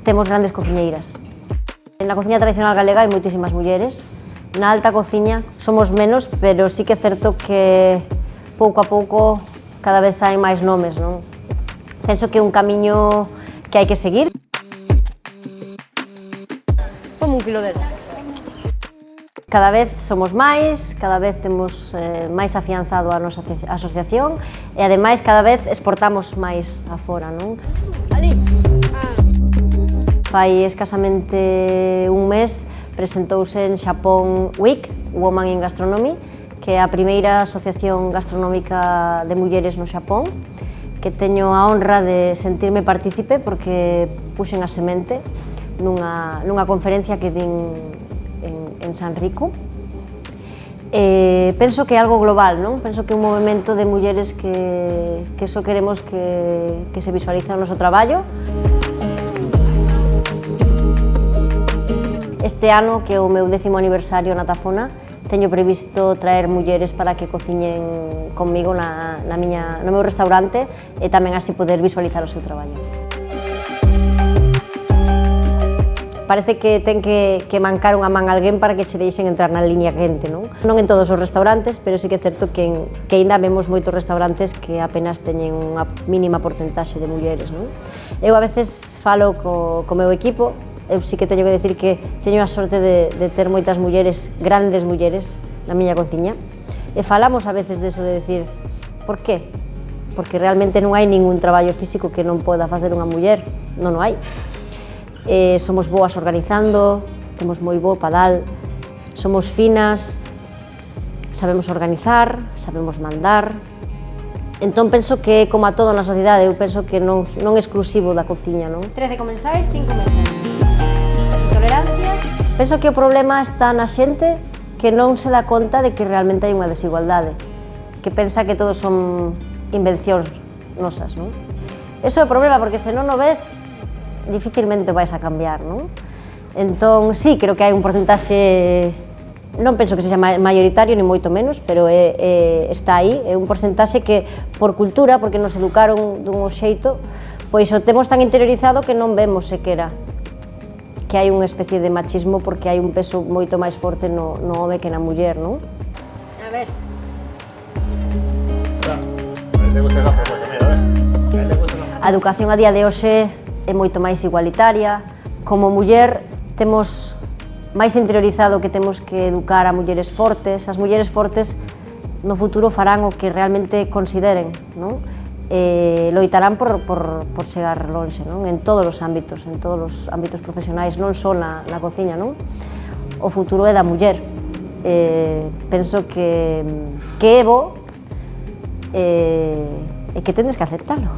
Temos grandes cociñeiras. Na cociña tradicional galega hai moitísimas mulleres. Na alta cociña somos menos, pero sí que é certo que pouco a pouco cada vez hai máis nomes, non? Penso que é un camiño que hai que seguir. Como un kilo dela. Cada vez somos máis, cada vez temos máis afianzado a nosa asociación e, ademais, cada vez exportamos máis afora, non? Ali. Fai escasamente un mes presentouse en Xapón WIC, Women in Gastronomy, que é a primeira asociación gastronómica de mulleres no Xapón, que teño a honra de sentirme partícipe porque puxen a semente nunha conferencia que din en San Rico. Penso que é algo global, non? Penso que é un movimento de mulleres que só queremos que se visualice o noso traballo. Este ano, que é o meu 10º aniversario na Tafona, teño previsto traer mulleres para que cociñen comigo no meu restaurante e tamén así poder visualizar o seu traballo. Parece que ten que mancar unha man a alguén para que che deixen entrar na liña quente, non? Non en todos os restaurantes, pero sí que é certo que aínda vemos moitos restaurantes que apenas teñen unha mínima porcentaxe de mulleres, non? Eu a veces falo co meu equipo, eu sí que teño que decir que teño a sorte de ter moitas mulleres, grandes mulleres, na miña cociña, e falamos a veces deso de decir, por qué? Porque realmente non hai ningún traballo físico que non poda facer unha muller, non o hai. Somos boas organizando, temos moi bo padal, somos finas, sabemos organizar, sabemos mandar. Entón penso que, como a todo na sociedade, eu penso que non é exclusivo da cociña, non? 13 comensais, 5 mesas. Tolerancias. Penso que o problema está na xente que non se dá conta de que realmente hai unha desigualdade, que pensa que todos son invencións nosas, non? Eso é o problema, porque se non o ves, dificilmente vais a cambiar, non? Entón, sí, creo que hai un porcentaxe, non penso que sexa maioritario, ni moito menos, pero está aí, é un porcentaxe que, por cultura, porque nos educaron dun xeito, pois o temos tan interiorizado que non vemos sequera que hai unha especie de machismo porque hai un peso moito máis forte no home que na muller, non? A ver. A educación a día de hoxe é moito máis igualitaria. Como muller temos máis interiorizado que temos que educar a mulleres fortes. As mulleres fortes no futuro farán o que realmente consideren, non? Loitarán por chegar lonxe, non? En todos os ámbitos profesionais, non só na cociña, non? O futuro é da muller. Penso que é bo e que tendes que aceptalo.